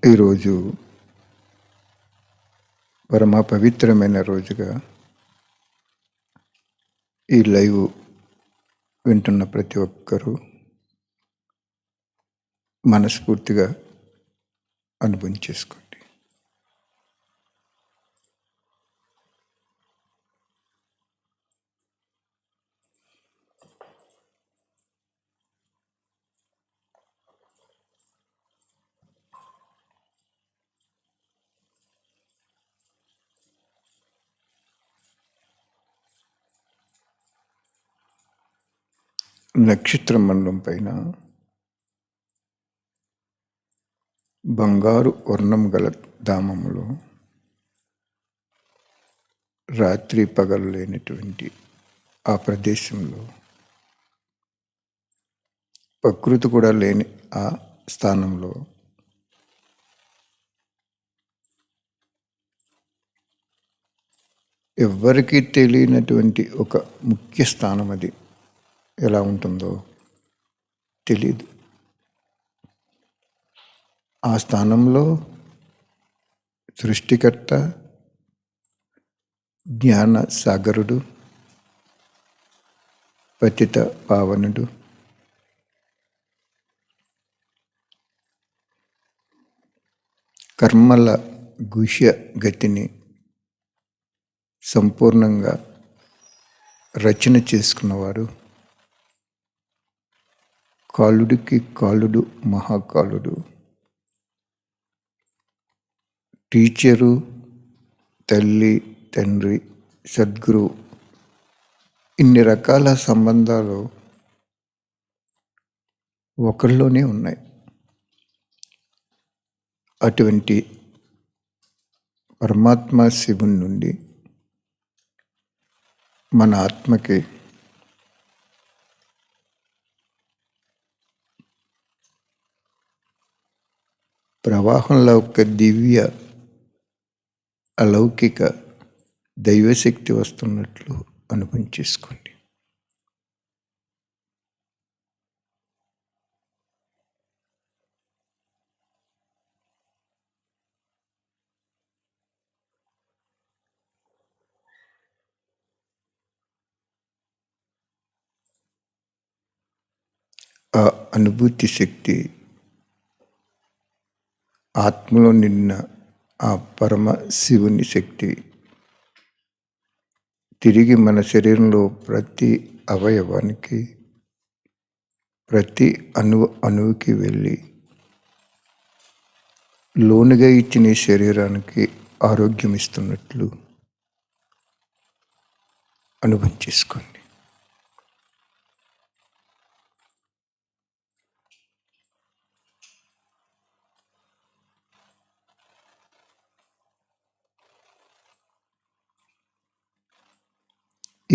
ఈరోజు పరమ పవిత్రమైన రోజుగా ఈ లైవ్ వింటున్న ప్రతి ఒక్కరూ మనస్ఫూర్తిగా అనుభవం చేసుకోండి. నక్షత్ర మండలం పైన బంగారు వర్ణం గల ధామములో రాత్రి పగలు లేనటువంటి ఆ ప్రదేశంలో ప్రకృతి కూడా లేని ఆ స్థానంలో ఎవ్వరికీ తెలియనటువంటి ఒక ముఖ్య స్థానం అది ఎలా ఉంటుందో తెలియదు. ఆ స్థానంలో సృష్టికర్త, జ్ఞాన సాగరుడు, పతిత పావనుడు, కర్మల గుహ్య గతిని సంపూర్ణంగా రచన చేసుకున్నవారు, కాలుడికి కాలుడు మహాకాలుడు, టీచరు, తల్లి, తండ్రి, సద్గురు, ఇన్ని రకాల సంబంధాలు ఒకరిలోనే ఉన్నాయి. అటువంటి పరమాత్మ శివుని నుండి మన ఆత్మకి ప్రవాహంలో ఒక దివ్య అలౌకిక దైవశక్తి వస్తున్నట్లు అనుభవం చేసుకోండి. ఆ అనుభూతి శక్తి ఆత్మలో నిన్న ఆ పరమ శివుని శక్తి తిరిగి మన శరీరంలో ప్రతి అవయవానికి, ప్రతి అణువుకి వెళ్ళి లోనుగా ఇచ్చిన శరీరానికి ఆరోగ్యం ఇస్తున్నట్లు అనుభవం చేసుకోండి.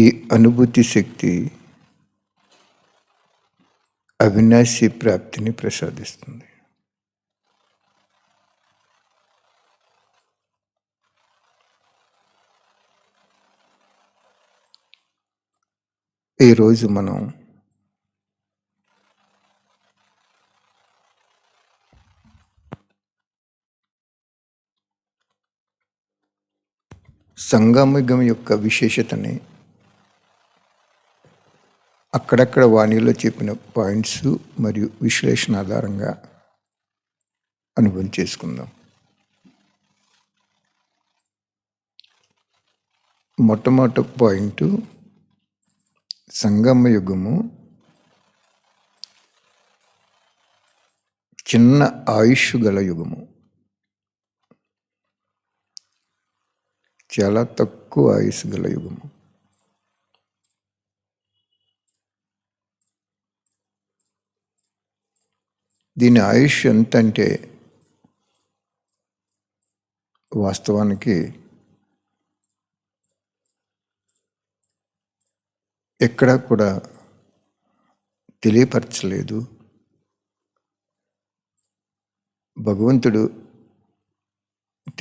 ఈ అనుభూతి శక్తి అవినాశి ప్రాప్తిని ప్రసాదిస్తుంది. ఈరోజు మనం సంగమయుగం యొక్క విశేషతని అక్కడక్కడ వాణిలో చెప్పిన పాయింట్స్ మరియు విశ్లేషణ ఆధారంగా అనుభవం చేసుకుందాం. మొట్టమొదటి పాయింట్, సంగమయుగము చిన్న ఆయుష్ గల యుగము, చాలా తక్కువ ఆయుష్ గల యుగము. దీని ఆయుష్ ఎంత అంటే వాస్తవానికి ఎక్కడా కూడా తెలియపరచలేదు. భగవంతుడు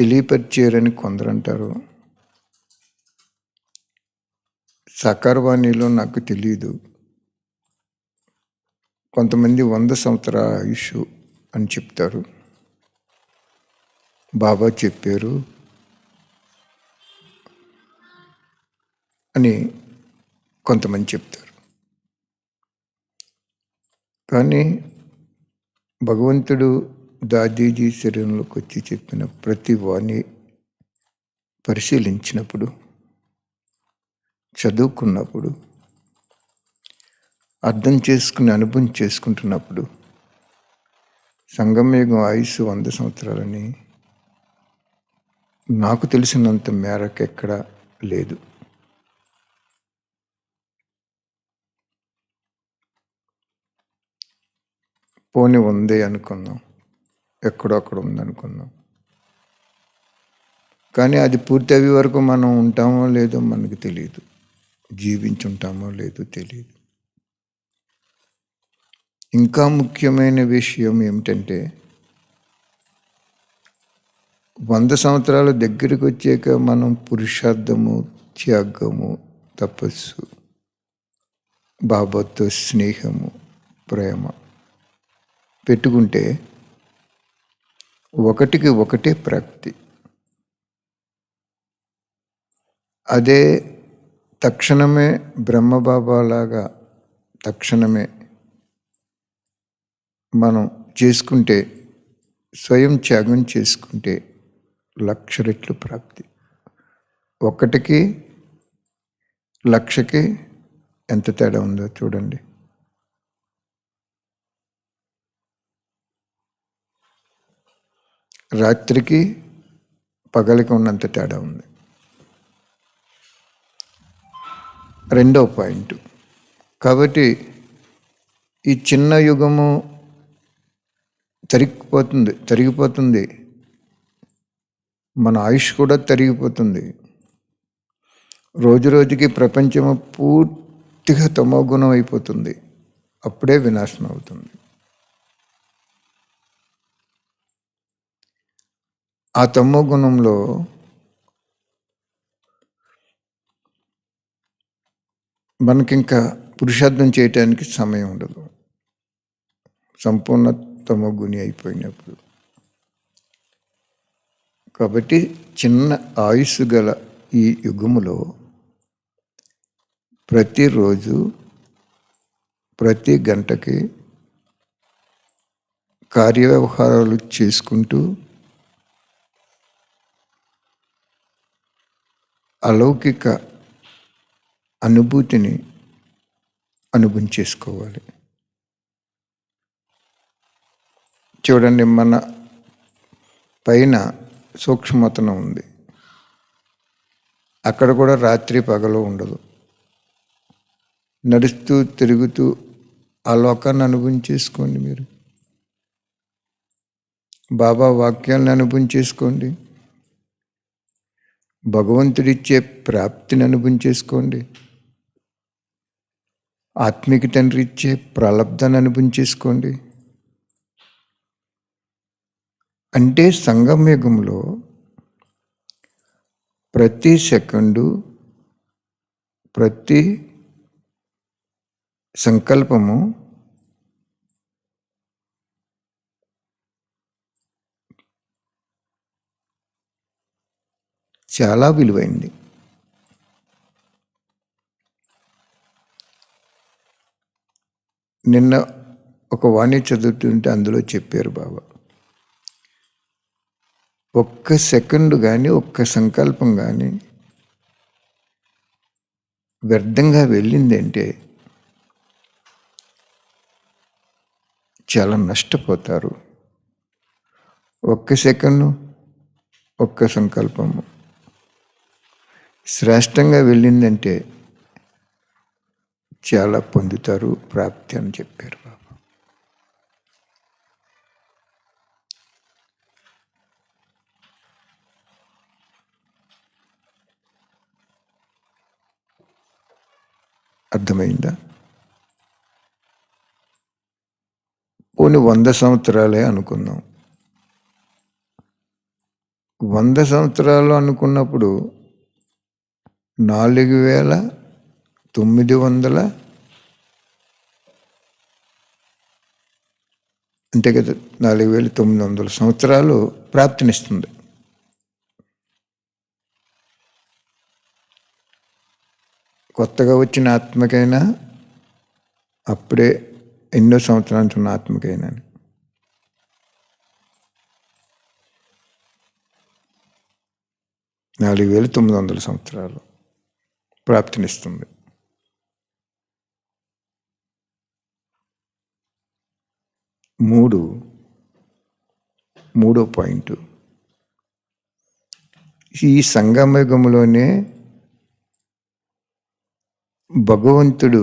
తెలియపరిచారని కొందరు అంటారు. సకారవాణిలో నాకు తెలియదు. కొంతమంది 100 సంవత్సరాల ఆయుష్ అని చెప్తారు. బాబా చెప్పారు అని కొంతమంది చెప్తారు. కానీ భగవంతుడు దాదీజీ శరీరంలోకి వచ్చి చెప్పిన ప్రతి వాణి పరిశీలించినప్పుడు, చదువుకున్నప్పుడు, అర్థం చేసుకుని అనుభవం చేసుకుంటున్నప్పుడు సంగమయుగం ఆయుస్సు 100 సంవత్సరాలని నాకు తెలిసినంత మేరకు ఎక్కడా లేదు. పోనీ ఉంది అనుకుందాం, ఎక్కడో అక్కడ ఉందనుకుందాం. కానీ అది పూర్తి అయ్యే వరకు మనం ఉంటామో లేదో మనకు తెలియదు, జీవించుంటామో లేదో తెలియదు. ఇంకా ముఖ్యమైన విషయం ఏమిటంటే 100 సంవత్సరాల దగ్గరికి వచ్చాక మనం పురుషార్థము, త్యాగము, తపస్సు, బాబాతో స్నేహము, ప్రేమ పెట్టుకుంటే ఒకటికి ఒకటే ప్రాప్తి. అదే తక్షణమే బ్రహ్మబాబాలాగా తక్షణమే మనం చేసుకుంటే, స్వయం త్యాగం చేసుకుంటే 1,00,000 రెట్లు ప్రాప్తి. 1కి 1,00,000కి ఎంత తేడా ఉందో చూడండి. రాత్రికి పగలికి ఉన్నంత తేడా ఉంది. రెండో పాయింట్. కాబట్టి ఈ చిన్న యుగము తరిగిపోతుంది. మన ఆయుష్ కూడా తరిగిపోతుంది. రోజు రోజుకి ప్రపంచము పూర్తిగా తమోగుణం అయిపోతుంది. అప్పుడే వినాశనం అవుతుంది. ఆ తమోగుణంలో మనకింకా పురుషార్థం చేయటానికి సమయం ఉండదు, సంపూర్ణ తమోగుణి అయిపోయినప్పుడు. కాబట్టి చిన్న ఆయుస్సు గల ఈ యుగములో ప్రతిరోజు ప్రతి గంటకి కార్యవ్యవహారాలు చేసుకుంటూ అలౌకిక అనుభూతిని అనుభవం చేసుకోవాలి. చూడండి, మన పైన సూక్ష్మతనం ఉంది. అక్కడ కూడా రాత్రి పగలు ఉండదు. నడుస్తూ తిరుగుతూ ఆ లోకాన్ని అనుభవం చేసుకోండి. మీరు బాబా వాక్యాలను అనుభవం చేసుకోండి. భగవంతుడిచ్చే ప్రాప్తిని అనుభవం చేసుకోండి. ఆత్మిక తండ్రి ఇచ్చే ప్రలబ్ధాన్ని అనుభవం చేసుకోండి. అంటే సంగమయుగంలో ప్రతి సెకండు, ప్రతి సంకల్పము చాలా విలువైంది. నిన్న ఒక వాణి చదువుతుంటే అందులో చెప్పారు బాబా, ఒక్క సెకండు కానీ, ఒక్క సంకల్పం కానీ వ్యర్థంగా వెళ్ళిందంటే చాలా నష్టపోతారు. ఒక్క సెకండు, ఒక్క సంకల్పము శ్రేష్టంగా వెళ్ళిందంటే చాలా పొందుతారు ప్రాప్తి అని చెప్పారు బాబా. అర్థమైందా? పోనీ 100 సంవత్సరాలే అనుకుందాం. 100 సంవత్సరాలు అనుకున్నప్పుడు 4,900 అంతే కదా, 4,900 సంవత్సరాలు ప్రాప్తినిస్తుంది. కొత్తగా వచ్చిన ఆత్మకైనా అప్పుడే ఎన్నో సంవత్సరాలు ఉన్న ఆత్మకైనా 4900 సంవత్సరాలు ప్రాప్తినిస్తుంది. మూడో పాయింట్, ఈ సంగమయుగంలోనే భగవంతుడు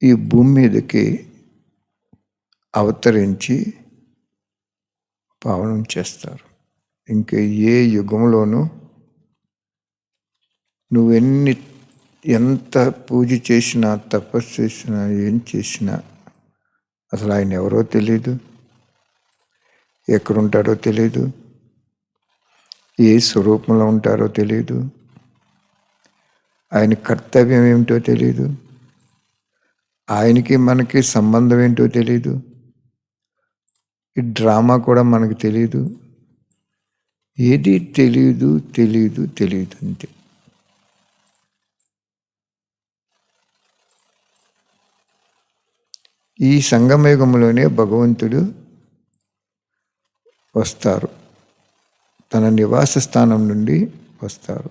ఈ భూమి మీదకి అవతరించి పావనం చేస్తారు. ఇంకా ఏ యుగంలోనూ ఎంత పూజ చేసినా, తపస్సు చేసినా, ఏం చేసినా అసలు ఆయన ఎవరో తెలియదు, ఎక్కడుంటారో తెలియదు, ఏ స్వరూపంలో ఉంటారో తెలియదు, ఆయన కర్తవ్యం ఏమిటో తెలియదు, ఆయనకి మనకి సంబంధం ఏంటో తెలియదు, ఈ డ్రామా కూడా మనకు తెలియదు, ఏది తెలియదు అంతే. ఈ సంగమయుగంలోనే భగవంతుడు వస్తారు, తన నివాస స్థానం నుండి వస్తారు,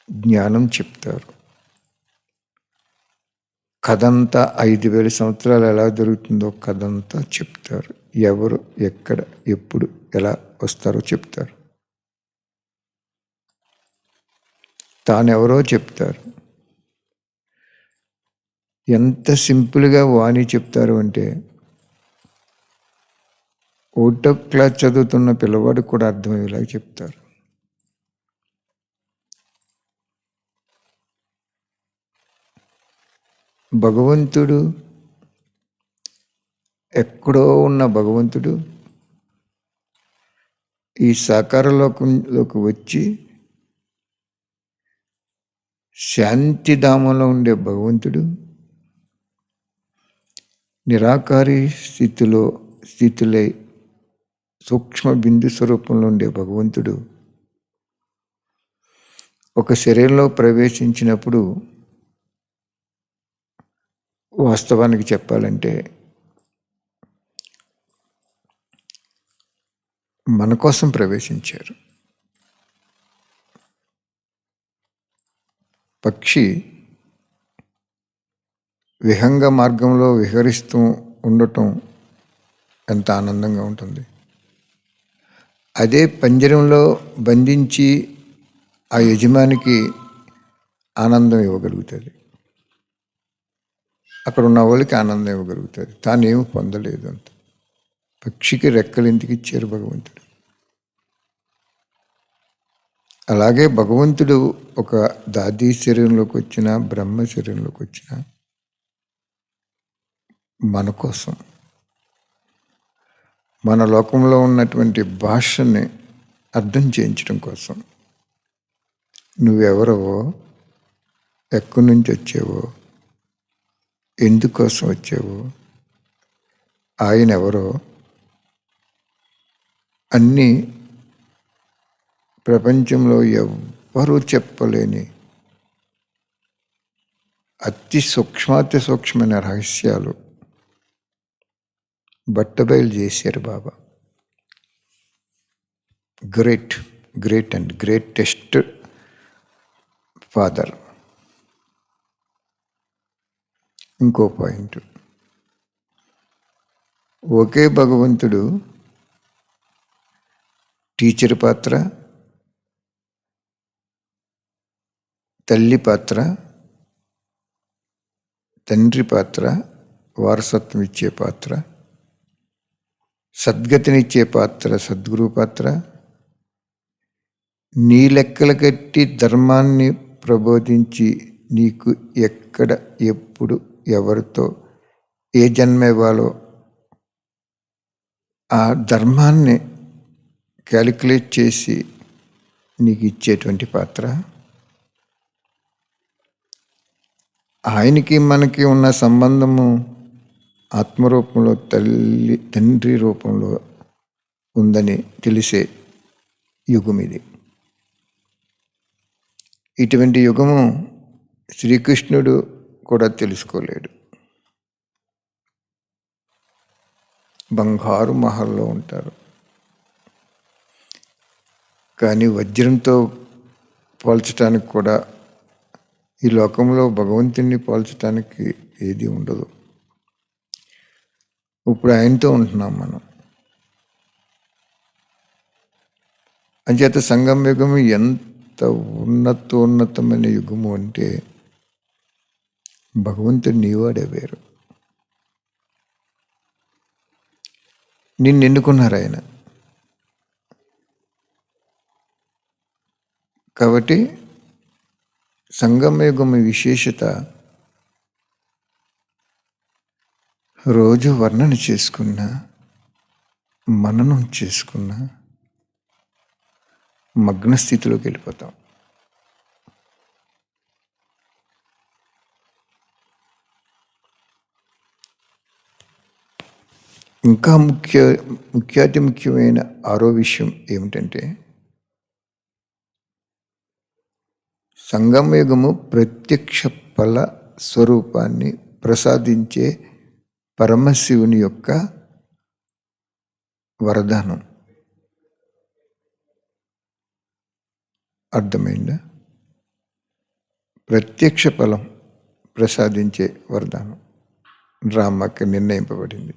జ్ఞానం చెప్తారు. కథంతా 5000 సంవత్సరాలు ఎలా జరుగుతుందో కథంతా చెప్తారు. ఎవరు, ఎక్కడ, ఎప్పుడు, ఎలా వస్తారో చెప్తారు. తానెవరో చెప్తారు. ఎంత సింపుల్గా వాణి చెప్తారు అంటే 1వ క్లాస్ చదువుతున్న పిల్లవాడు కూడా అర్థమయ్యేలాగా చెప్తారు. భగవంతుడు ఎక్కడో ఉన్న భగవంతుడు ఈ సాకార లోకంలోకి వచ్చి శాంతిధామంలో ఉండే భగవంతుడు నిరాకారి స్థితులై సూక్ష్మ బిందు స్వరూపంలో ఉండే భగవంతుడు ఒక శరీరంలో ప్రవేశించినప్పుడు వాస్తవానికి చెప్పాలంటే మన కోసం ప్రవేశించారు. పక్షి విహంగ మార్గంలో విహరిస్తూ ఉండటం ఎంత ఆనందంగా ఉంటుంది. అదే పంజరంలో బంధించి ఆ యజమానికి ఆనందం ఇవ్వగలుగుతుంది, అక్కడ ఉన్న వాళ్ళకి ఆనందం ఇవ్వగలుగుతుంది. తానేమి పొందలేదు అంత. పక్షికి రెక్కలు ఎందుకు ఇచ్చారు భగవంతుడు? అలాగే భగవంతుడు ఒక దాదీ శరీరంలోకి వచ్చిన, బ్రహ్మ శరీరంలోకి వచ్చిన మన కోసం, మన లోకంలో ఉన్నటువంటి భాషని అర్థం చేయించడం కోసం. నువ్వెవరవో, ఎక్కడి నుంచి వచ్చావో, ఎందుకోసం వచ్చావో, ఆయన ఎవరో అన్నీ ప్రపంచంలో ఎవ్వరూ చెప్పలేని అతి సూక్ష్మాతి సూక్ష్మమైన రహస్యాలు బట్టబయలు చేశారు Baba. Great and greatest father. ఇంకో పాయింట్, ఒకే భగవంతుడు టీచర్ పాత్ర, తల్లి పాత్ర, తండ్రి పాత్ర, వారసత్వం ఇచ్చే పాత్ర, సద్గతినిచ్చే పాత్ర సద్గురు పాత్ర, నీ లెక్కలు కట్టి ధర్మాన్ని ప్రబోధించి నీకు ఎక్కడ, ఎప్పుడు, ఎవరితో ఏ జన్మ ఇవ్వాలో ఆ ధర్మాన్ని క్యాలిక్యులేట్ చేసి నీకు ఇచ్చేటువంటి పాత్ర, ఆయనకి మనకి ఉన్న సంబంధము ఆత్మరూపంలో తండ్రి రూపంలో ఉందని తెలిసే యుగం ఇది. ఇటువంటి యుగము శ్రీకృష్ణుడు కూడా తెలుసుకోలేడు. బంగారు మహల్లో ఉంటారు, కానీ వజ్రంతో పోల్చడానికి కూడా ఈ లోకంలో భగవంతుణ్ణి పోల్చడానికి ఏది ఉండదు. ఇప్పుడు ఆయనతో ఉంటున్నాం మనం. అంచేత సంగమ యుగము ఎంత ఉన్నతోన్నతమైన యుగము అంటే భగవంతుడు నీవాడే వేరు. నిన్ను ఎన్నుకున్నారు ఆయన. కాబట్టి సంగమయుగము విశేషత రోజు వర్ణన చేసుకున్నా, మననం చేసుకున్నా మగ్న స్థితిలోకి వెళ్ళిపోతాం. ఇంకా ముఖ్యాతి ముఖ్యమైన ఆరో విషయం ఏమిటంటే సంగమయుగము ప్రత్యక్ష ఫల స్వరూపాన్ని ప్రసాదించే పరమశివుని యొక్క వరదానం. అర్థమైందా? ప్రత్యక్ష ఫలం ప్రసాదించే వరదానం రామకి నిర్ణయింపబడింది.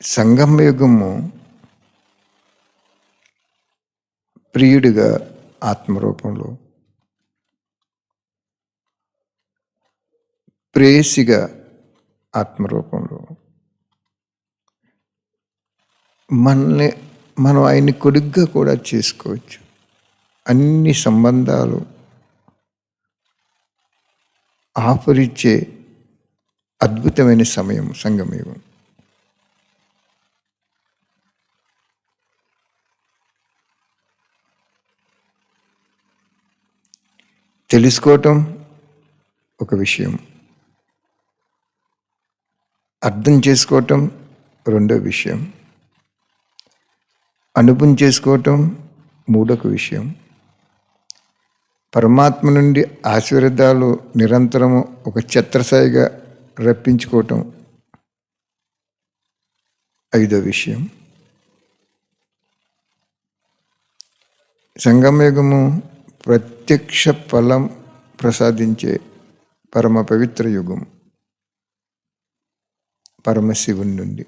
సంగమయుగము ప్రియుడిగా ఆత్మరూపంలో, ప్రేయసిగా ఆత్మరూపంలో, మనం ఆయన్ని కొడుగ్గా కూడా చేసుకోవచ్చు. అన్ని సంబంధాలు ఆఫరిచ్చే అద్భుతమైన సమయం సంగమయుగం. తెలుసుకోవటం ఒక విషయం, అర్థం చేసుకోవటం రెండో విషయం, అనుభవం చేసుకోవటం మూడొక విషయం, పరమాత్మ నుండి ఆశీర్వాదాలు నిరంతరము ఒక ఛత్రసాయిగా రప్పించుకోవటం ఐదో విషయం. సంగమయుగము ప్రత్యక్ష ఫలం ప్రసాదించే పరమ పవిత్ర యుగం పరమశివుని నుండి.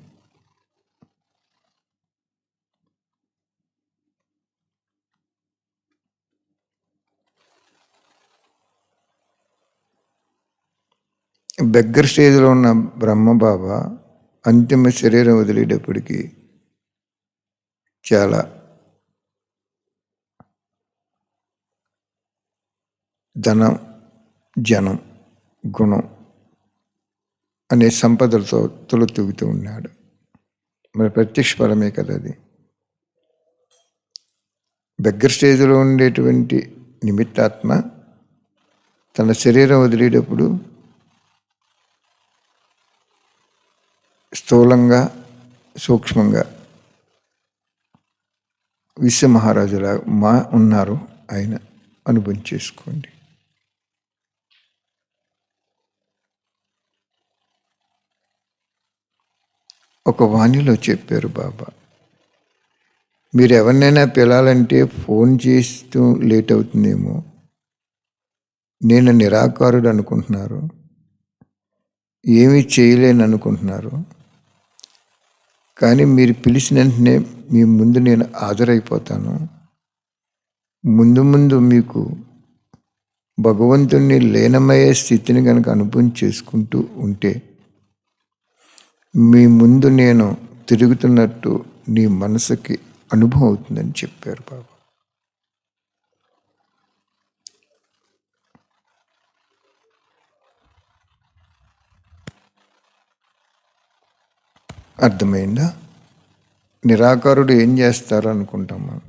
బెగ్గర్ స్టేజ్లో ఉన్న బ్రహ్మబాబా అంతిమ శరీరం వదిలేటప్పటికీ చాలా ధనం, జనం, గుణం అనే సంపదలతో తొలుతూగుతూ ఉన్నాడు. మరి ప్రత్యక్ష ఫలమే కదా అది. బెగ్గర్ స్టేజ్లో ఉండేటువంటి నిమిత్తాత్మ తన శరీరం వదిలేటప్పుడు స్థూలంగా, సూక్ష్మంగా విశ్వమహారాజులా ఉన్నారు ఆయన. అనుభవం చేసుకోండి. ఒక వాణిలో చెప్పారు బాబా, మీరు ఎవరినైనా పిలాలంటే ఫోన్ చేస్తూ లేట్ అవుతుందేమో, నేను నిరాకారుడు అనుకుంటున్నారు, ఏమీ చేయలేను అనుకుంటున్నారు, కానీ మీరు పిలిచిన వెంటనే మీ ముందు నేను హాజరైపోతాను. ముందు ముందు మీకు భగవంతుణ్ణి లీనమయ్యే స్థితిని కనుక అనుభవం చేసుకుంటూ ఉంటే మీ ముందు నేను తిరుగుతున్నట్టు నీ మనసుకి అనుభవం అవుతుందని చెప్పారు బాబా. అర్థమైందా? నిరాకారుడు ఏం చేస్తారు అనుకుంటాం మనం.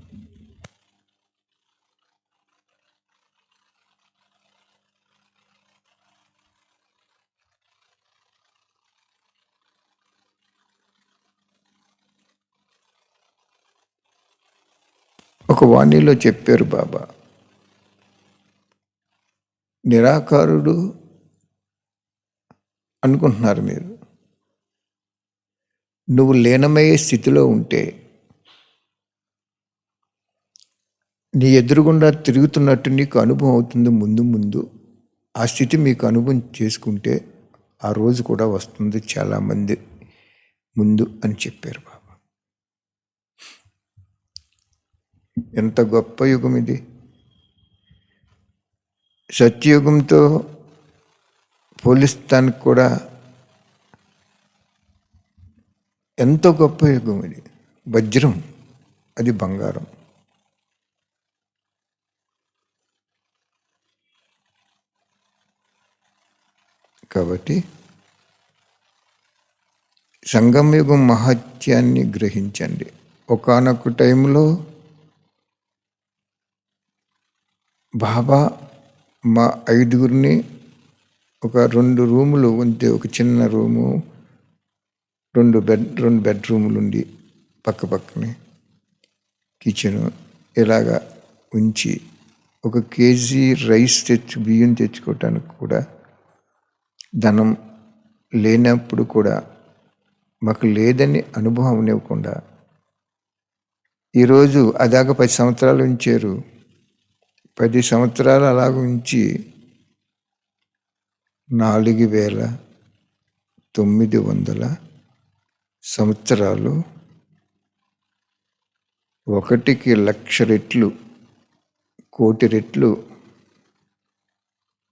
ఒక వాణిలో చెప్పారు బాబా, నిరాకారుడు అనుకుంటున్నారు మీరు. నువ్వు లీనమయ్యే స్థితిలో ఉంటే నీ ఎదురుగుండా తిరుగుతున్నట్టు నీకు అనుభవం అవుతుంది. ముందు ముందు ఆ స్థితి మీకు అనుభవం చేసుకుంటే ఆ రోజు కూడా వస్తుంది చాలామంది ముందు అని చెప్పారు బాబా. ఎంత గొప్ప యుగం ఇది! సత్యయుగంతో పోలిస్తానికి కూడా ఎంతో గొప్ప యుగం ఇది. వజ్రం, అది బంగారం. కాబట్టి సంగమయుగం మహత్యాన్ని గ్రహించండి. ఒకానొక టైంలో బాబా మా 5గురిని ఒక 2 రూములు ఉంటే, ఒక చిన్న రూము, 2 బెడ్రూములు ఉండి పక్క పక్కనే కిచెను ఇలాగా ఉంచి 1 కేజీ రైస్ బియ్యం తెచ్చుకోవటానికి కూడా ధనం లేనప్పుడు కూడా మాకు లేదని అనుభవం ఇవ్వకుండా ఈరోజు అదాకా 10 సంవత్సరాలు ఉంచారు. 10 సంవత్సరాలు అలాగ ఉంచి 4900 సంవత్సరాలు 1,00,000 రెట్లు, 1,00,00,000 రెట్లు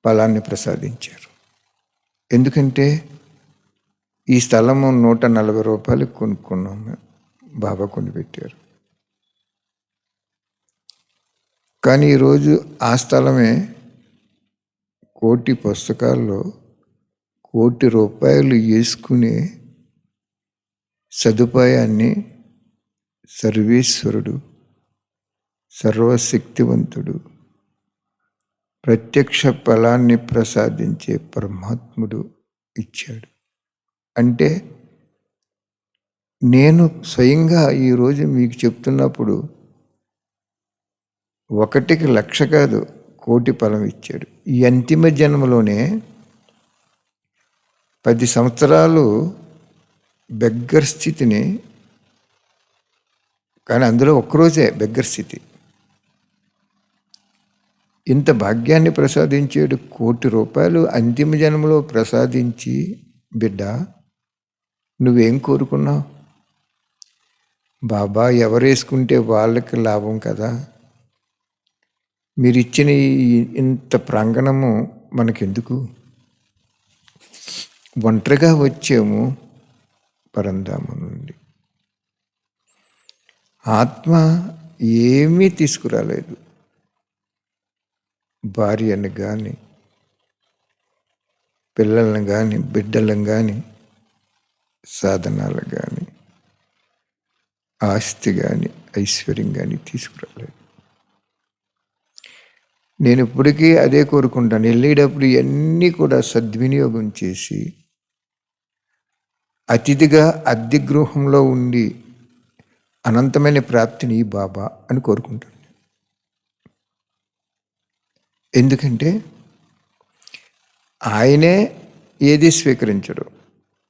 ఫలాన్ని ప్రసాదించారు. ఎందుకంటే ఈ స్థలము 140 రూపాయలకు కొనుక్కున్నాము, బాబా కొనిపెట్టారు. కానీ ఈరోజు ఆ స్థలమే 1,00,00,000 పుస్తకాల్లో 1,00,00,000 రూపాయలు వేసుకునే సదుపాయాన్ని సర్వేశ్వరుడు, సర్వశక్తివంతుడు, ప్రత్యక్ష ఫలాన్ని ప్రసాదించే పరమాత్ముడు ఇచ్చాడు. అంటే నేను స్వయంగా ఈరోజు మీకు చెప్తున్నప్పుడు 1,00,000 కాదు, 1,00,00,000 ఫలం ఇచ్చాడు. ఈ అంతిమ జన్మలోనే 10 సంవత్సరాలు బెగ్గర్ స్థితిని, కానీ అందులో ఒక్కరోజే బెగ్గర్ స్థితి, ఇంత భాగ్యాన్ని ప్రసాదించాడు. 1,00,00,000 రూపాయలు అంతిమ జన్మలో ప్రసాదించి, బిడ్డ నువ్వేం కోరుకున్నావు? బాబా ఎవరేసుకుంటే వాళ్ళకి లాభం కదా, మీరిచ్చిన ఇంత ప్రాంగణము మనకెందుకు? ఒంటరిగా వచ్చాము పరంధామం నుండి. ఆత్మ ఏమీ తీసుకురాలేదు. భార్యను కానీ, పిల్లలను కానీ, బిడ్డలను కానీ, సాధనాలు కానీ, ఆస్తి కానీ, ఐశ్వర్యం కానీ తీసుకురాలేదు. నేను ఇప్పటికీ అదే కోరుకుంటాను. వెళ్ళేటప్పుడు ఇవన్నీ కూడా సద్వినియోగం చేసి అతిథిగా అద్దె గృహంలో ఉండి అనంతమైన ప్రాప్తిని బాబా అని కోరుకుంటాను. ఎందుకంటే ఆయనే ఏది స్వీకరించడు.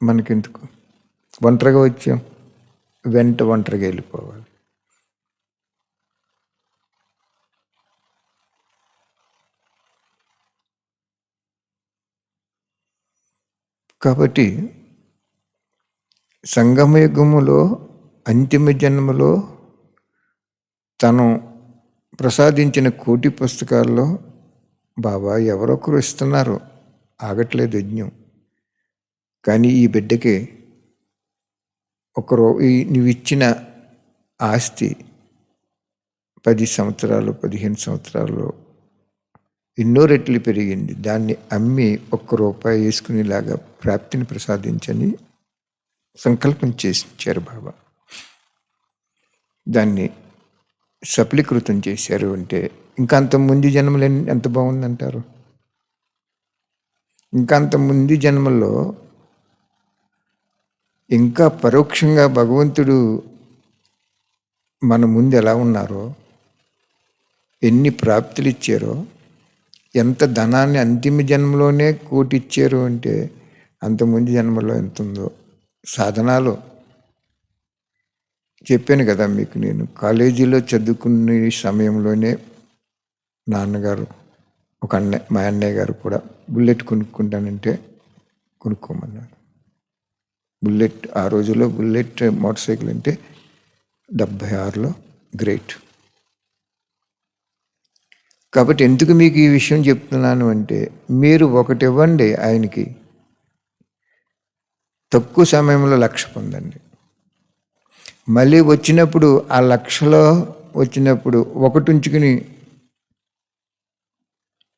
మనకెందుకు? ఒంటరిగా వచ్చాం, ఒంటరిగా వెళ్ళిపోవాలి. కాబట్టి సంగమయుగములో అంతిమ జన్మలో తను ప్రసాదించిన 1,00,00,000 పుస్తకాల్లో బాబా ఎవరొకరు ఇస్తున్నారు, ఆగట్లేదు యజ్ఞం. కానీ ఈ బిడ్డకి నువ్వు ఇచ్చిన ఆస్తి 10 సంవత్సరాలు 15 సంవత్సరాల్లో ఎన్నో రెట్లు పెరిగింది. దాన్ని అమ్మి 1 రూపాయి వేసుకునేలాగా ప్రాప్తిని ప్రసాదించని సంకల్పం చేశారు బాబా. దాన్ని సఫలీకృతం చేశారు. అంటే ఇంకా అంత ముందు జన్మలు ఎంత బాగుందంటారు? ఇంకా అంత ముందు జన్మల్లో ఇంకా పరోక్షంగా భగవంతుడు మన ముందు ఎలా ఉన్నారో ఎన్ని ప్రాప్తులు ఇచ్చారో, ఎంత ధనాన్ని అంతిమ జన్మలోనే కోటి ఇచ్చారు అంటే అంతకుముందు జన్మలో ఎంత ఉందో. సాధనాలు చెప్పాను కదా మీకు, నేను కాలేజీలో చదువుకునే సమయంలోనే నాన్నగారు, ఒక అన్నయ్య, మా అన్నయ్య గారు కూడా బుల్లెట్ కొనుక్కుంటానంటే కొనుక్కోమన్నారు. బుల్లెట్, ఆ రోజుల్లో బుల్లెట్ మోటార్ సైకిల్ అంటే 76లో గ్రేట్. కాబట్టి ఎందుకు మీకు ఈ విషయం చెప్తున్నాను అంటే, మీరు ఒకటి ఇవ్వండి ఆయనకి, తక్కువ సమయంలో 1,00,000 పొందండి. మళ్ళీ వచ్చినప్పుడు ఆ 1,00,000లో వచ్చినప్పుడు ఒకటి ఉంచుకుని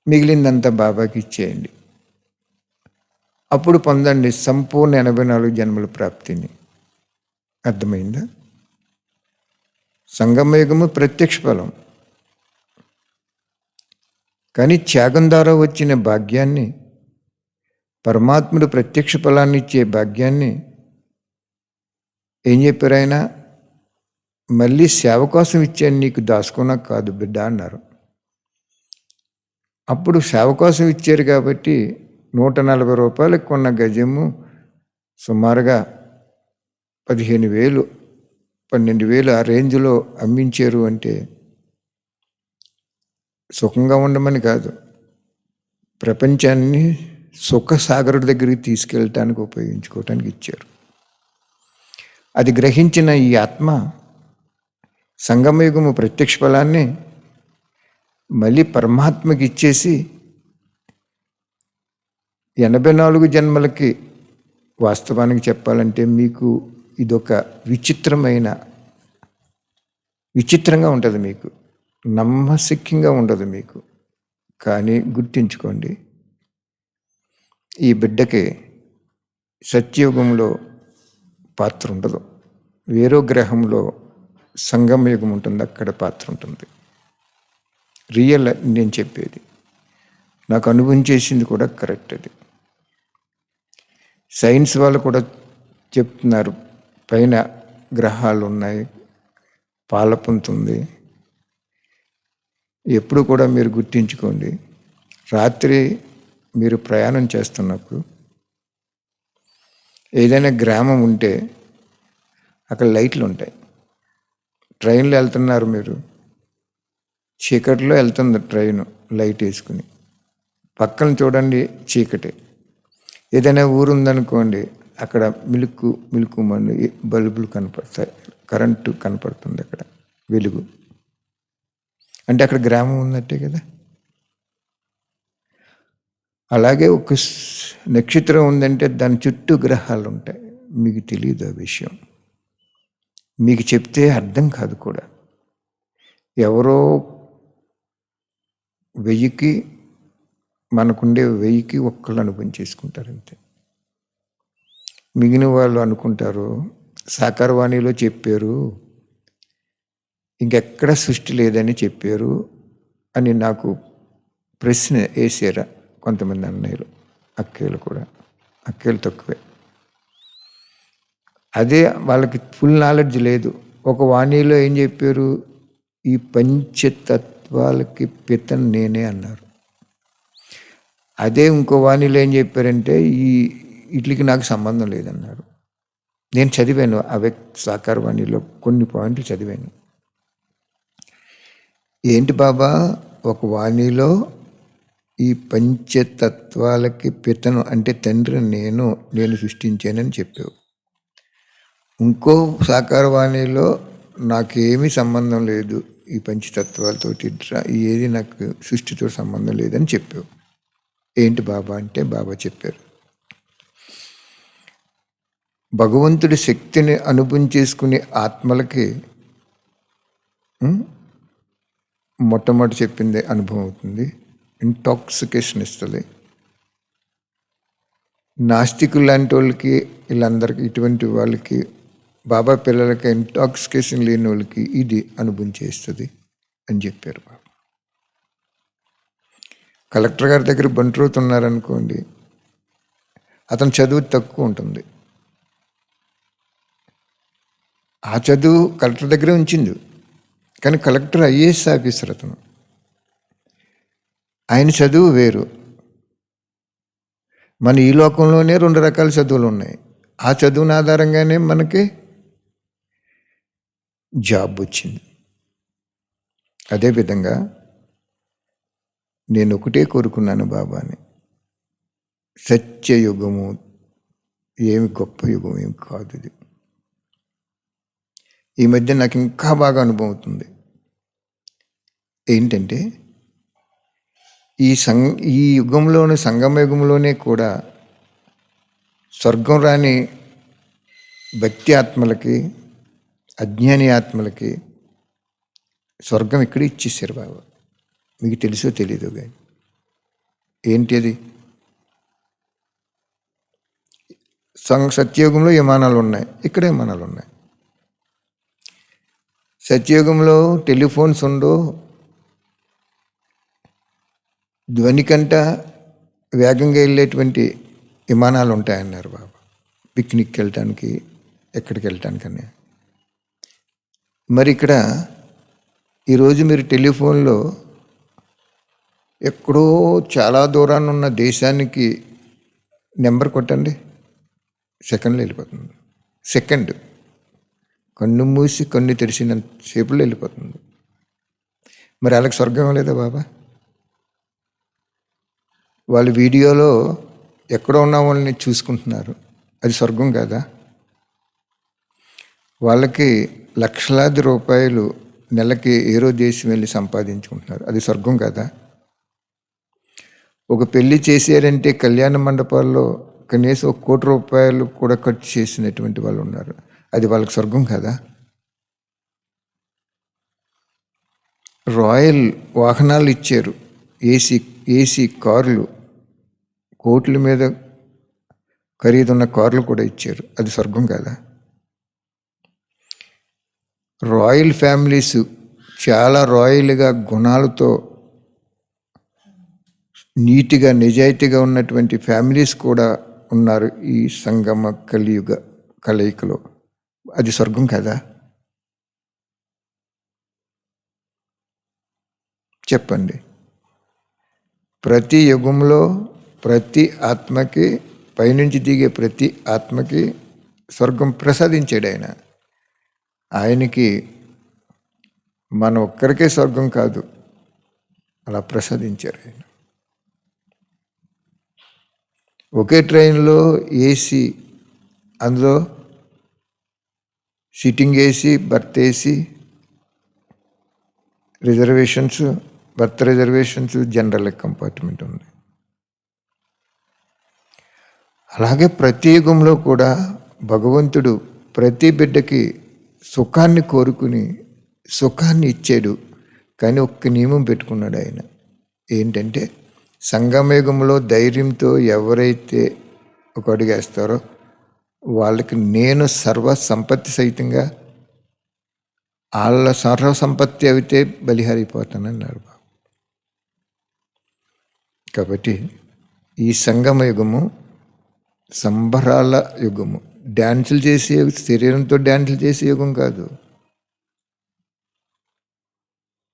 మిగిలిందంతా బాబాకి ఇచ్చేయండి. అప్పుడు పొందండి సంపూర్ణ 84 జన్మల ప్రాప్తిని. అర్థమైందా? సంగమయుగము ప్రత్యక్ష ఫలం. కానీ త్యాగం ద్వారా వచ్చిన భాగ్యాన్ని, పరమాత్ముడు ప్రత్యక్ష ఫలాన్ని ఇచ్చే భాగ్యాన్ని ఏం చెప్పారు ఆయన? మళ్ళీ సేవ కోసం ఇచ్చాను, నీకు దాచుకున్నా కాదు బిడ్డ అన్నారు. అప్పుడు సేవ కోసం ఇచ్చారు కాబట్టి 140 రూపాయలకు కొన్న గజము సుమారుగా 15,000, 12,000 ఆ రేంజ్లో అమ్మించారు అంటే సుఖంగా ఉండమని కాదు, ప్రపంచాన్ని సుఖసాగరుడి దగ్గరికి తీసుకెళ్ళటానికి, ఉపయోగించుకోవటానికి ఇచ్చారు. అది గ్రహించిన ఈ ఆత్మ సంగమయుగము ప్రత్యక్ష ఫలాన్ని మళ్ళీ పరమాత్మకి ఇచ్చేసి 84 జన్మలకి, వాస్తవానికి చెప్పాలంటే మీకు ఇదొక విచిత్రంగా ఉంటుంది, మీకు నమ్మశక్యంగా ఉండదు మీకు. కానీ గుర్తించుకోండి, ఈ బిడ్డకి సత్యయుగంలో పాత్ర ఉండదు. వేరో గ్రహంలో సంగమయుగం ఉంటుంది, అక్కడ పాత్ర ఉంటుంది. రియల్ నేను చెప్పేది, నాకు అనుభవం చేసింది కూడా కరెక్ట్. అది సైన్స్ వాళ్ళు కూడా చెప్తున్నారు, పైన గ్రహాలు ఉన్నాయి, పాలపుంతుంది. ఎప్పుడు కూడా మీరు గుర్తించుకోండి, రాత్రి మీరు ప్రయాణం చేస్తున్నప్పుడు ఏదైనా గ్రామం ఉంటే అక్కడ లైట్లు ఉంటాయి. ట్రైన్లో వెళ్తున్నారు మీరు, చీకటిలో వెళ్తుంది ట్రైను, లైట్ వేసుకుని, పక్కన చూడండి చీకటి. ఏదైనా ఊరు ఉందనుకోండి, అక్కడ మిలుకు మండు బల్బులు కనపడతాయి, కరెంటు కనపడుతుంది, అక్కడ వెలుగు. అంటే అక్కడ గ్రామం ఉన్నట్టే కదా. అలాగే ఒక నక్షత్రం ఉందంటే దాని చుట్టూ గ్రహాలు ఉంటాయి. మీకు తెలియదు ఆ విషయం, మీకు చెప్తే అర్థం కాదు కూడా. ఎవరో 1000కి, మనకుండే 1000కి ఒక్కళ్ళు అనుభవం చేసుకుంటారు అంతే. మిగిలిన వాళ్ళు అనుకుంటారు సాకారవాణిలో చెప్పారు, ఇంకెక్కడ సృష్టి లేదని చెప్పారు అని నాకు ప్రశ్న వేసారా కొంతమంది అన్నయ్యలు, అక్కయ్యలు కూడా. అక్కయ్యలు తక్కువే, అదే వాళ్ళకి ఫుల్ నాలెడ్జ్ లేదు. ఒక వాణిలో ఏం చెప్పారు? ఈ పంచతత్వాలకి పితను నేనే అన్నారు. అదే ఇంకో వాణిలో ఏం చెప్పారంటే వీటికి నాకు సంబంధం లేదన్నారు. నేను చదివాను సాకార వాణిలో కొన్ని పాయింట్లు చదివాను. ఏంటి బాబా, ఒక వాణిలో ఈ పంచతత్వాలకి పితను అంటే తండ్రి నేను సృష్టించానని చెప్పావు. ఇంకో సాకార వాణిలో నాకేమీ సంబంధం లేదు, ఈ పంచతత్వాలతోటి ఏది నాకు సృష్టితో సంబంధం లేదని చెప్పావు. ఏంటి బాబా అంటే బాబా చెప్పారు, భగవంతుడి శక్తిని అనుభవం చేసుకునే ఆత్మలకి మొట్టమొదటి చెప్పింది అనుభవం అవుతుంది, ఇంటాక్సికేషన్ ఇస్తుంది. నాస్తికులు లాంటి వాళ్ళకి, వీళ్ళందరికీ, ఇటువంటి వాళ్ళకి, బాబా పిల్లలకి, ఇంటాక్సికేషన్ లేని వాళ్ళకి ఇది అనుభవం చేస్తుంది అని చెప్పారు బాబా. కలెక్టర్ గారి దగ్గర బంట్రోతున్నారనుకోండి, అతను చదువు తక్కువ ఉంటుంది, ఆ చదువు కలెక్టర్ దగ్గరే ఉంచింది, కానీ కలెక్టర్ ఐఏఎస్ ఆఫీసర్ అతను. ఆయన చదువు వేరు. మన ఈ లోకంలోనే 2 రకాల చదువులు ఉన్నాయి. ఆ చదువుని ఆధారంగానే మనకి జాబ్ వచ్చింది. అదేవిధంగా నేను ఒకటే కోరుకున్నాను బాబాని, సత్యయుగము ఏమి గొప్ప యుగం ఏమి కాదు ఇది. ఈ మధ్య నాకు ఇంకా బాగా అనుభవం అవుతుంది. ఏంటంటే ఈ యుగంలోని సంగమ యుగంలోనే కూడా స్వర్గం రాని భక్తి ఆత్మలకి, అజ్ఞాని ఆత్మలకి స్వర్గం ఇక్కడ ఇచ్చేసారు బాబా. మీకు తెలుసో తెలీదు కానీ ఏంటి అది? సత్యయుగంలో విమానాలు ఉన్నాయి, ఇక్కడ విమానాలు ఉన్నాయి. సత్యయుగంలో టెలిఫోన్స్ ఉండో, ధ్వని కంట వేగంగా వెళ్ళేటువంటి విమానాలు ఉంటాయన్నారు బాబా. పిక్నిక్కి వెళ్ళటానికి, ఎక్కడికి వెళ్ళటానికని. మరి ఇక్కడ ఈరోజు మీరు టెలిఫోన్లో ఎక్కడో చాలా దూరాన్ని ఉన్న దేశానికి నెంబర్ కొట్టండి, సెకండ్లో వెళ్ళిపోతుంది. సెకండ్, కన్ను మూసి కన్ను తెరిచినంత సేపులో వెళ్ళిపోతుంది. మరి వాళ్ళకి స్వర్గం లేదా బాబా? వాళ్ళు వీడియోలో ఎక్కడో ఉన్న వాళ్ళని చూసుకుంటున్నారు, అది స్వర్గం కాదా? వాళ్ళకి లక్షలాది రూపాయలు నెలకి ఏరో దేశం వెళ్ళి సంపాదించుకుంటున్నారు, అది స్వర్గం కాదా? ఒక పెళ్లి చేశారంటే కళ్యాణ మండపాల్లో కనీసం 1 కోటి రూపాయలు కూడా ఖర్చు చేసినటువంటి వాళ్ళు ఉన్నారు, అది వాళ్ళకి స్వర్గం కాదా? రాయల్ వాహనాలు ఇచ్చారు, ఏసీ కార్లు, కోట్ల మీద ఖరీదున్న కార్లు కూడా ఇచ్చారు, అది స్వర్గం కాదా? రాయల్ ఫ్యామిలీస్, చాలా రాయల్గా గుణాలతో నీతిగా నిజాయితీగా ఉన్నటువంటి ఫ్యామిలీస్ కూడా ఉన్నారు ఈ సంగమ కలియుగ కలయికలో, అది స్వర్గం కదా? చెప్పండి. ప్రతి యుగంలో ప్రతి ఆత్మకి, పైనుంచి దిగే ప్రతి ఆత్మకి స్వర్గం ప్రసాదించాడు ఆయన. ఆయనకి మన ఒక్కరికే స్వర్గం కాదు, అలా ప్రసాదించారు ఆయన. ఒకే ట్రైన్లో ఏసీ, అందులో sitting AC, birth AC, reservations, birth reservations, general compartment ఉంది. అలాగే ప్రతి యుగంలో కూడా భగవంతుడు ప్రతి బిడ్డకి సుఖాన్ని కోరుకుని సుఖాన్ని ఇచ్చాడు. కానీ ఒక్క నియమం పెట్టుకున్నాడు ఆయన. ఏంటంటే సంగమయుగంలో ధైర్యంతో ఎవరైతే ఒక అడుగేస్తారో వాళ్ళకి నేను సర్వ సంపత్తి సహితంగా వాళ్ళ సర్వ సంపత్తి అయితే బలిహారైపోతానన్నాడు బాబు. కాబట్టి ఈ సంగమ యుగము సంబరాల యుగము, డ్యాన్సులు చేసే, శరీరంతో డ్యాన్సులు చేసే యుగం కాదు.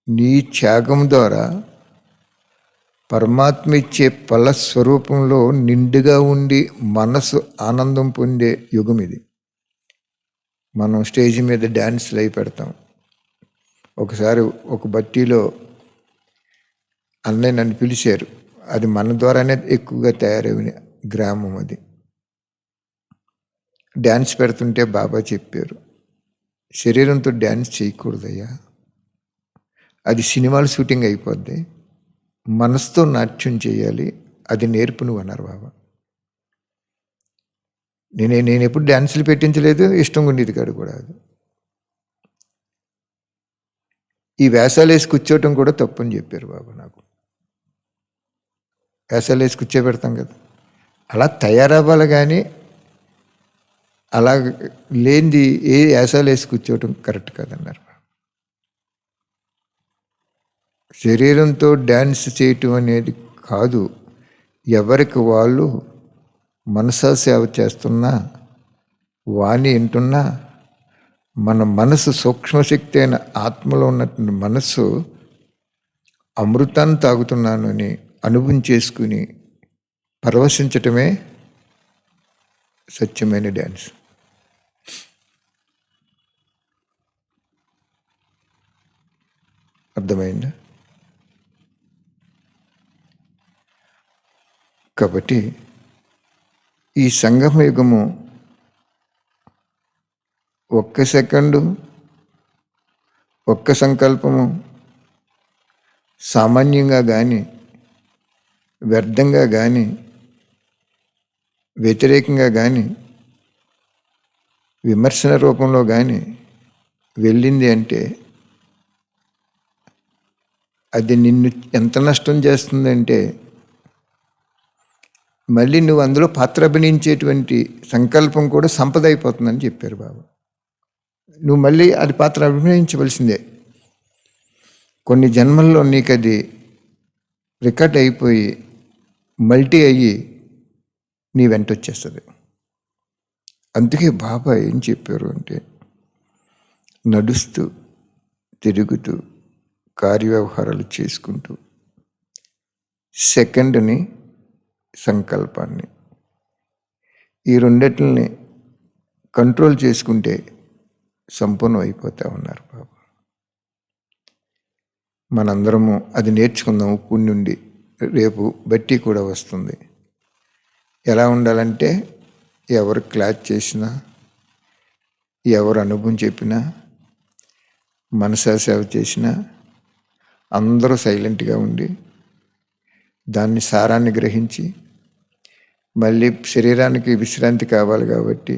నీ త్యాగం ద్వారా పరమాత్మ ఇచ్చే ఫలస్వరూపంలో నిండుగా ఉండి మనసు ఆనందం పొందే యుగం ఇది. మనం స్టేజ్ మీద డ్యాన్స్లు అయి పెడతాం. ఒకసారి ఒక బట్టీలో అన్నయ్య నన్ను పిలిచారు, అది మన ద్వారానే ఎక్కువగా తయారైన గ్రామం అది. డ్యాన్స్ పెడుతుంటే బాబా చెప్పారు, శరీరంతో డ్యాన్స్ చేయకూడదయ్యా, అది సినిమాలు షూటింగ్ అయిపోద్ది, మనసుతో నాట్యం చేయాలి, అది నేర్పు నువ్వు అన్నారు బాబా. నేను ఎప్పుడు డ్యాన్సులు పెట్టించలేదు, ఇష్టంగా ఉండేది కాదు కూడా. అది ఈ వేషాలు వేసి కూర్చోవటం కూడా తప్పు అని చెప్పారు బాబా నాకు. వేషాలు వేసి కూర్చోబెడతాం కదా, అలా తయారవ్వాలి. కానీ అలా లేనిది ఏ వేషాలు వేసి కూర్చోవటం కరెక్ట్ కాదన్నారు. శరీరంతో డ్యాన్స్ చేయటం అనేది కాదు, ఎవరికి వాళ్ళు మనసా సేవ చేస్తున్నా, వాణి వింటున్నా, మన మనసు సూక్ష్మశక్తి అయిన ఆత్మలో ఉన్నటువంటి మనస్సు అమృతాన్ని తాగుతున్నాను అని అనుభవం చేసుకుని పరవశించటమే సత్యమైన డ్యాన్స్. అర్థమైందా? కాబట్టి ఈ సంగమ యుగము ఒక్క సెకండు, ఒక్క సంకల్పము సామాన్యంగా కానీ, వ్యర్థంగా కానీ, వ్యతిరేకంగా కానీ, విమర్శన రూపంలో కానీ వెళ్ళింది అంటే అది నిన్ను ఎంత నష్టం చేస్తుందంటే, మళ్ళీ నువ్వు అందులో పాత్ర అభినయించేటువంటి సంకల్పం కూడా సంపద అయిపోతుందని చెప్పారు బాబా. నువ్వు మళ్ళీ అది పాత్ర అభినయించవలసిందే. కొన్ని జన్మల్లో నీకు అది రికార్డ్ అయిపోయి మల్టీ అయ్యి నీ వెంట వచ్చేస్తుంది. అందుకే బాబా ఏం చెప్పారు అంటే, నడుస్తూ తిరుగుతూ కార్యవ్యవహారాలు చేసుకుంటూ సెకండ్ని, సంకల్పాన్ని, ఈ రెండిటిని కంట్రోల్ చేసుకుంటే సంపూర్ణం అయిపోతూ ఉన్నారు బాబా. మనందరము అది నేర్చుకుందాం. ఇప్పుడు నుండి రేపు బట్టి కూడా వస్తుంది. ఎలా ఉండాలంటే, ఎవరు క్లాస్ చేసినా, ఎవరు అనుభవం చెప్పినా, మనసా సేవ చేసినా అందరూ సైలెంట్గా ఉండి దాన్ని సారాన్ని గ్రహించి, మళ్ళీ శరీరానికి విశ్రాంతి కావాలి కాబట్టి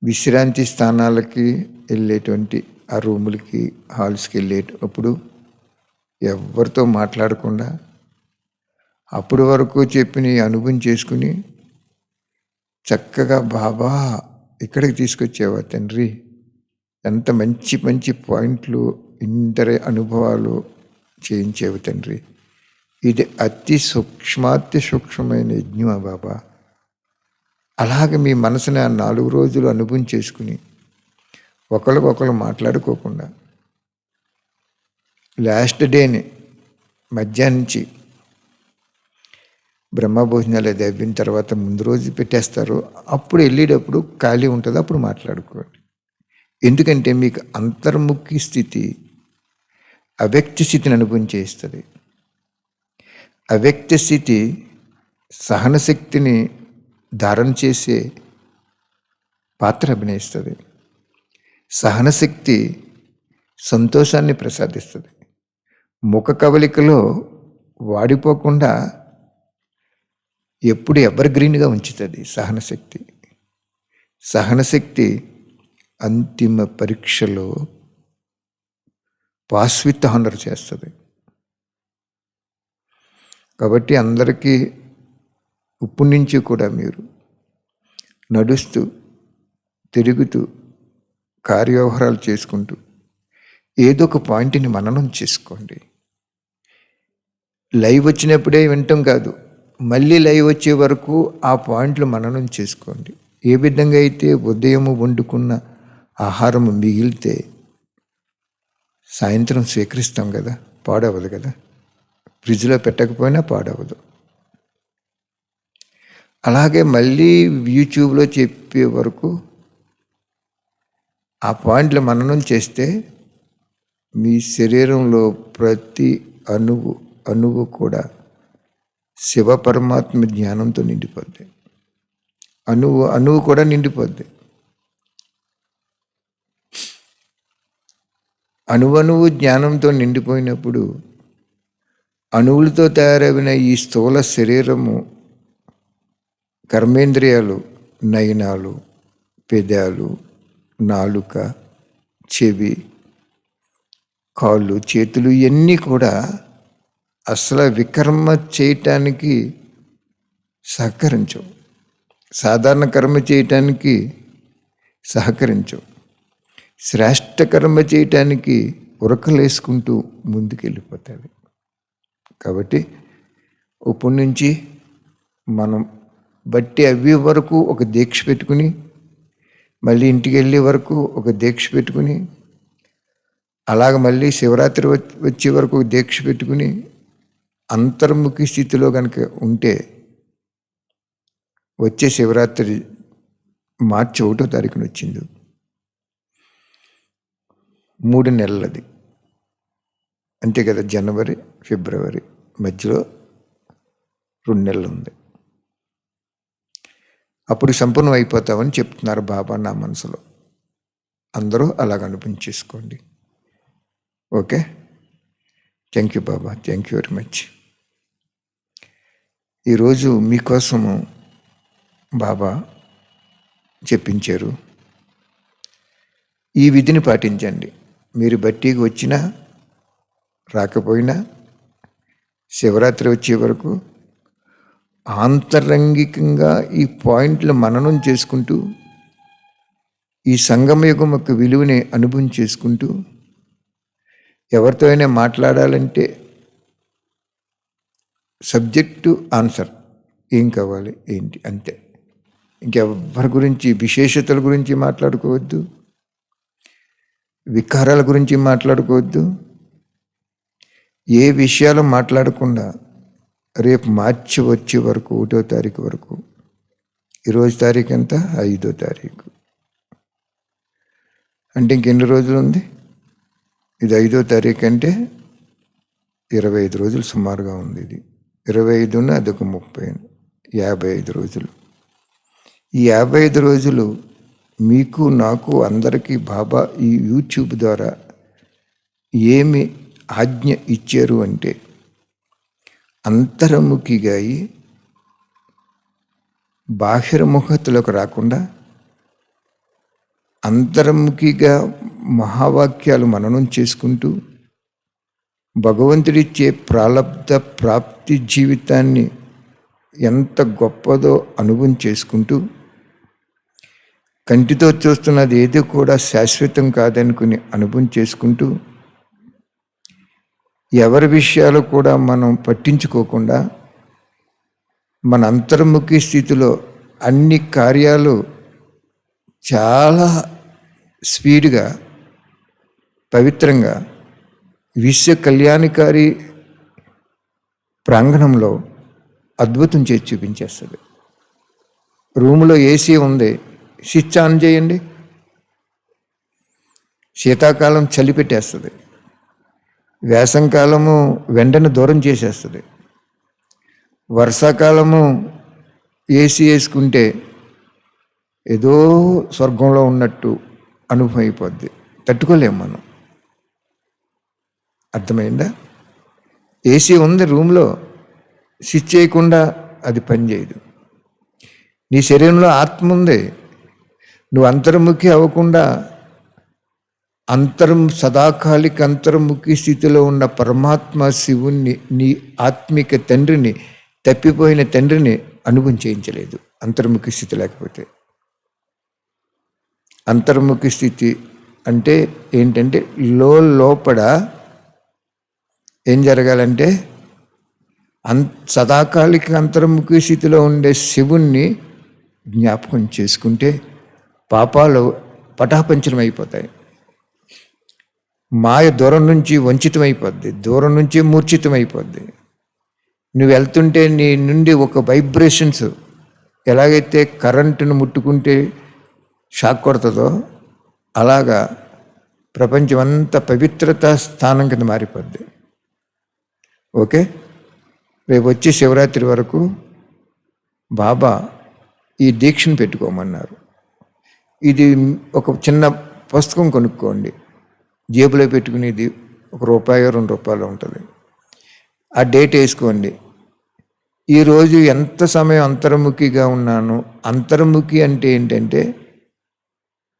విశ్రాంతి స్థానాలకి వెళ్ళేటువంటి ఆ రూములకి, హాల్స్కి వెళ్ళేటప్పుడు ఎవరితో మాట్లాడకుండా అప్పటి వరకు చెప్పిన అనుభవం చేసుకుని చక్కగా బాబా ఇక్కడికి తీసుకొచ్చేవా తండ్రి, ఎంత మంచి మంచి పాయింట్లు, ఇంతటి అనుభవాలు చేయించేవి తండ్రి. ఇది అతి సూక్ష్మాతి సూక్ష్మమైన యజ్ఞమా బాబా. అలాగే మీ మనసుని 4 రోజులు అనుభవం చేసుకుని ఒకరికొకరు మాట్లాడుకోకుండా లాస్ట్ డేని మధ్యాహ్నం నుంచి బ్రహ్మభోజనాలు అది అయిపోయిన తర్వాత ముందు రోజు పెట్టేస్తారు. అప్పుడు వెళ్ళేటప్పుడు ఖాళీ ఉంటుంది, అప్పుడు మాట్లాడుకోండి. ఎందుకంటే మీకు అంతర్ముఖి స్థితి అవ్యక్త స్థితిని అనుభవం చేస్తుంది. అవ్యక్త స్థితి సహనశక్తిని ధారణ చేసే పాత్ర అభినయిస్తుంది. సహనశక్తి సంతోషాన్ని ప్రసాదిస్తుంది. ముఖ కవలికలో వాడిపోకుండా ఎప్పుడు ఎవర్ గ్రీన్గా ఉంచుతుంది సహనశక్తి. సహనశక్తి అంతిమ పరీక్షలో పాస్ విత్ హానర్ చేస్తుంది. కాబట్టి అందరికీ ఇప్పటి నుంచి కూడా మీరు నడుస్తూ తిరుగుతూ కార్యవ్యవహారాలు చేసుకుంటూ ఏదో ఒక పాయింట్ని మననం చేసుకోండి. లైవ్ వచ్చినప్పుడే వినటం కాదు, మళ్ళీ లైవ్ వచ్చే వరకు ఆ పాయింట్లు మననం చేసుకోండి. ఏ విధంగా అయితే ఉదయము వండుకున్న ఆహారం మిగిలితే సాయంత్రం స్వీకరిస్తాం కదా, పాడవదు కదా, ఫ్రిడ్జ్లో పెట్టకపోయినా పాడవదు. అలాగే మళ్ళీ యూట్యూబ్లో చెప్పే వరకు ఆ పాయింట్లు మననం చేస్తే మీ శరీరంలో ప్రతి అణువు కూడా శివ పరమాత్మ జ్ఞానంతో నిండిపోద్ది. అణువు కూడా నిండిపోద్ది. అణువణువు జ్ఞానంతో నిండిపోయినప్పుడు అణువులతో తయారైన ఈ స్థూల శరీరము, కర్మేంద్రియాలు, నయనాలు, పెదాలు, నాలుక, చెవి, కాళ్ళు, చేతులు ఇవన్నీ కూడా అసలు వికర్మ చేయటానికి సహకరించవు. సాధారణ కర్మ చేయటానికి సహకరించవు. శ్రేష్ఠ కర్మ చేయటానికి ఉరకలేసుకుంటూ ముందుకెళ్ళిపోతాడు. కాబట్టి ఇప్పటి నుంచి మనం బట్టి అవి వరకు ఒక దీక్ష పెట్టుకుని, మళ్ళీ ఇంటికి వెళ్ళే వరకు ఒక దీక్ష పెట్టుకుని, అలాగ మళ్ళీ శివరాత్రి వచ్చే వరకు ఒక దీక్ష పెట్టుకుని, అంతర్ముఖి స్థితిలో కనుక ఉంటే వచ్చే శివరాత్రి మార్చి 1వ తారీఖున వచ్చింది. 3 నెలలది అంతే కదా. జనవరి, ఫిబ్రవరి మధ్యలో 2 నెలలు ఉంది. అప్పుడు సంపూర్ణం అయిపోతామని చెప్తున్నారు బాబా నా మనసులో. అందరూ అలాగ అనిపించేసుకోండి. Okay, thank you Baba, thank you very much. ఈరోజు మీకోసము బాబా చెప్పించారు. ఈ విధిని పాటించండి. మీరు బట్టీకి వచ్చినా రాకపోయినా శివరాత్రి వచ్చే వరకు ఆంతరంగికంగా ఈ పాయింట్లు మననం చేసుకుంటూ, ఈ సంగమయుగం యొక్క విలువని అనుభవం చేసుకుంటూ, ఎవరితో అయినా మాట్లాడాలంటే సబ్జెక్టు ఆన్సర్, ఏం కావాలి ఏంటి, అంతే. ఇంకెవరి గురించి విశేషతల గురించి మాట్లాడుకోవద్దు, వికారాల గురించి మాట్లాడుకోవద్దు. ఏ విషయాలు మాట్లాడకుండా రేపు మార్చి వచ్చే వరకు 1వ తారీఖు వరకు, ఈరోజు తారీఖు ఎంత, 5వ తారీఖు అంటే ఇంకెన్ని రోజులు ఉంది? ఇది 5వ తారీఖు అంటే 25 రోజులు సుమారుగా ఉంది. ఇది 25 అదొక 30, 55 రోజులు. ఈ 55 రోజులు మీకు నాకు అందరికీ బాబా ఈ యూట్యూబ్ ద్వారా ఏమి ఆజ్ఞ ఇచ్చారు అంటే, అంతర్ముఖిగా అయి బాహిర్ముఖతలకు రాకుండా అంతర్ముఖిగా మహావాక్యాలు మననం చేసుకుంటూ భగవంతుడిచ్చే ప్రాలబ్ధ ప్రాప్తి జీవితాన్ని ఎంత గొప్పదో అనుభవం చేసుకుంటూ, కంటితో చూస్తున్నది ఏది కూడా శాశ్వతం కాదనుకుని అనుభవం చేసుకుంటూ, ఎవరి విషయాలు కూడా మనం పట్టించుకోకుండా మన అంతర్ముఖి స్థితిలో అన్ని కార్యాలు చాలా స్పీడ్గా పవిత్రంగా విశ్వ కళ్యాణకారి ప్రాంగణంలో అద్భుతం చేసి చూపించేస్తుంది. రూములో ఏసీ ఉంది, స్విచ్ ఆన్ చేయండి, శీతాకాలం చలి పెట్టేస్తుంది, వేసంకాలము వెంటనే దూరం చేసేస్తుంది, వర్షాకాలము ఏసీ వేసుకుంటే ఏదో స్వర్గంలో ఉన్నట్టు అనుభవం అయిపోద్ది, తట్టుకోలేము మనం. అర్థమైందా? ఏసీ ఉంది రూమ్లో, స్విచ్ చేయకుండా అది పనిచేయదు. నీ శరీరంలో ఆత్మ ఉంది, నువ్వు అంతర్ముఖి అవ్వకుండా సదాకాలిక అంతర్ముఖి స్థితిలో ఉన్న పరమాత్మ శివుణ్ణి, నీ ఆత్మిక తండ్రిని, తప్పిపోయిన తండ్రిని అనుభవం చేయించలేదు అంతర్ముఖి స్థితి లేకపోతే. అంతర్ముఖి స్థితి అంటే ఏంటంటే లోపల ఏం జరగాలంటే సదాకాలిక అంతర్ముఖి స్థితిలో ఉండే శివుణ్ణి జ్ఞాపకం చేసుకుంటే పాపాలు పటాపంచలం అయిపోతాయి. మాయ దూరం నుంచి వంచితమైపోద్ది, దూరం నుంచి మూర్ఛితమైపోద్ది. నువ్వు వెళ్తుంటే నీ నుండి ఒక వైబ్రేషన్స్, ఎలాగైతే కరెంటును ముట్టుకుంటే షాక్ కొడుతుందో అలాగా ప్రపంచం అంతా పవిత్రత స్థానం కింద మారిపోద్ది. ఓకే, రేపు వచ్చి శివరాత్రి వరకు బాబా ఈ దీక్షను పెట్టుకోమన్నారు. ఇది ఒక చిన్న పుస్తకం కొనుక్కోండి, జేబులో పెట్టుకునేది ₹1 ₹2 ఉంటుంది. ఆ డేట్ వేసుకోండి. ఈరోజు ఎంత సమయం అంతర్ముఖిగా ఉన్నాను. అంతర్ముఖి అంటే ఏంటంటే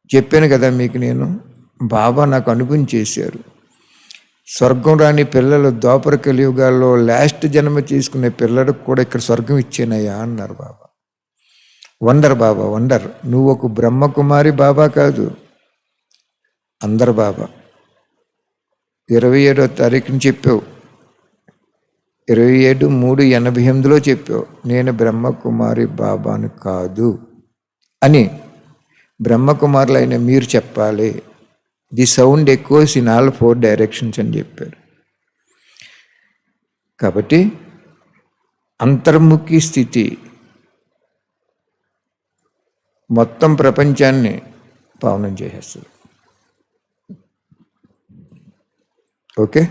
చెప్పాను కదా మీకు, నేను బాబా నాకు అనుభవం చేశారు. స్వర్గం రాని పిల్లలు ద్వాపర కలియుగాల్లో లాస్ట్ జన్మ తీసుకునే పిల్లలకు కూడా ఇక్కడ స్వర్గం ఇచ్చానయ్యా అన్నారు బాబా. వండర్ బాబా, వండర్. నువ్వు ఒక బ్రహ్మకుమారి బాబా కాదు, అందరు బాబా. 27వ తారీఖుని చెప్పావు, 27/3/88లో చెప్పావు, నేను బ్రహ్మకుమారి బాబాను కాదు అని. బ్రహ్మకుమారులైన మీరు చెప్పాలి, the sound echoes in all 4 directions అని చెప్పారు. కాబట్టి అంతర్ముఖి స్థితి మొత్తం ప్రపంచాన్ని పావనం చేసేస్తుంది. ఓకే,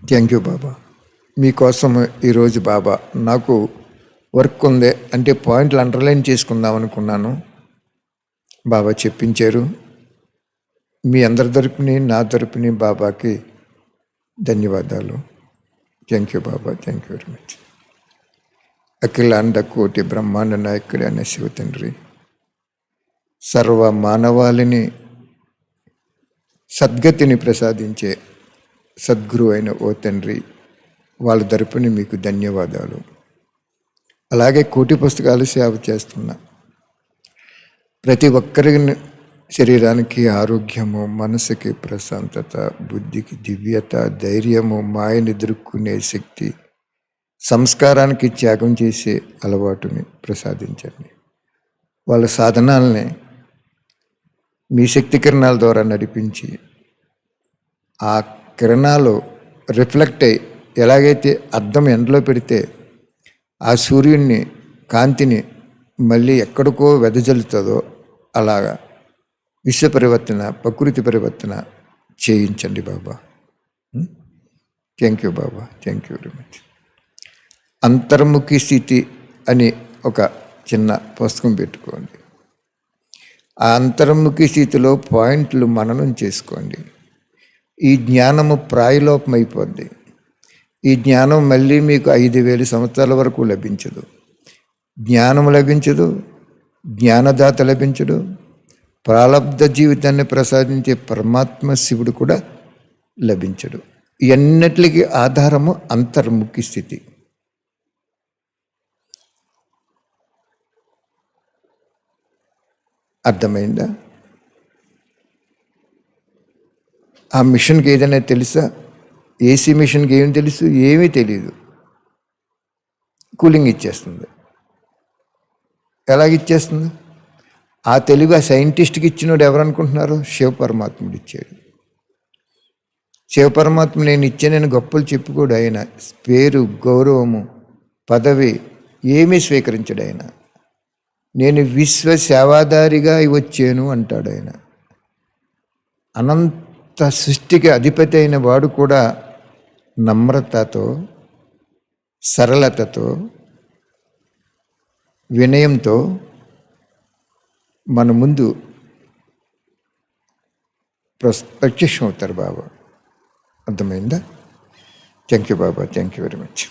థ్యాంక్ యూ బాబా. మీకోసం ఈరోజు బాబా నాకు వర్క్ ఉంది అంటే పాయింట్లు అండర్లైన్ చేసుకుందాం అనుకున్నాను. బాబా చెప్పించారు. మీ అందరి తరపుని నా తరపుని బాబాకి ధన్యవాదాలు. Thank you Baba, thank you very much. అఖిలాండ కోటి బ్రహ్మాండ నాయకుడి అనే శివ తండ్రి, సర్వ మానవాళిని సద్గతిని ప్రసాదించే సద్గురు అయిన ఓ తండ్రి, వాళ్ళ తరపుని మీకు ధన్యవాదాలు. అలాగే కోటి పుస్తకాలు సేవ చేస్తున్నా ప్రతి ఒక్కరి శరీరానికి ఆరోగ్యము, మనసుకి ప్రశాంతత, బుద్ధికి దివ్యత, ధైర్యము, మాయని ఎదుర్కొనే శక్తి, సంస్కారానికి త్యాగం చేసే అలవాటుని ప్రసాదించండి. వాళ్ళ సాధనాలని మీ శక్తి కిరణాల ద్వారా నడిపించి ఆ కిరణాలు రిఫ్లెక్ట్ అయ్యి ఎలాగైతే అద్దం ఎండలో పెడితే ఆ సూర్యుడిని కాంతిని మళ్ళీ ఎక్కడికో వెదజల్లుతుందో అలాగా విశ్వ పరివర్తన, ప్రకృతి పరివర్తన చేయించండి Baba. Thank you Baba, thank you very much. అంతర్ముఖి స్థితి అని ఒక చిన్న పుస్తకం పెట్టుకోండి. ఆ అంతర్ముఖి స్థితిలో పాయింట్లు మననం చేసుకోండి. ఈ జ్ఞానము ప్రాయలోపం అయిపోద్ది. ఈ జ్ఞానం మళ్ళీ మీకు 5,000 సంవత్సరాల వరకు లభించదు. జ్ఞానం లభించదు, జ్ఞానదాత లభించడు, ప్రాలబ్ధ జీవితాన్ని ప్రసాదించే పరమాత్మ శివుడు కూడా లభించడు. ఇవన్నిటికీ ఆధారము అంతర్ముఖి స్థితి. అర్థమైందా? ఆ మిషన్కి ఏదైనా తెలుసా? ఏసీ మిషన్కి ఏమి తెలుసు? ఏమీ తెలియదు. కూలింగ్ ఇచ్చేస్తుంది. ఎలాగిచ్చేస్తుంది? ఆ తెలివి ఆ సైంటిస్ట్కి ఇచ్చినోడు ఎవరు అనుకుంటున్నారు? శివ పరమాత్ముడు ఇచ్చాడు. శివ పరమాత్మ నేను ఇచ్చానని గొప్పలు చెప్పుకోడు ఆయన. పేరు, గౌరవము, పదవి ఏమీ స్వీకరించడు ఆయన. నేను విశ్వ సేవాదారిగా వచ్చాను అంటాడు ఆయన. అనంత సృష్టికి అధిపతి అయిన వాడు కూడా నమ్రతతో, సరళతతో, వినయంతో మన ముందు ప్రత్యక్షం అవుతారు బాబా. అర్థమైందా? Thank you Baba, thank you very much.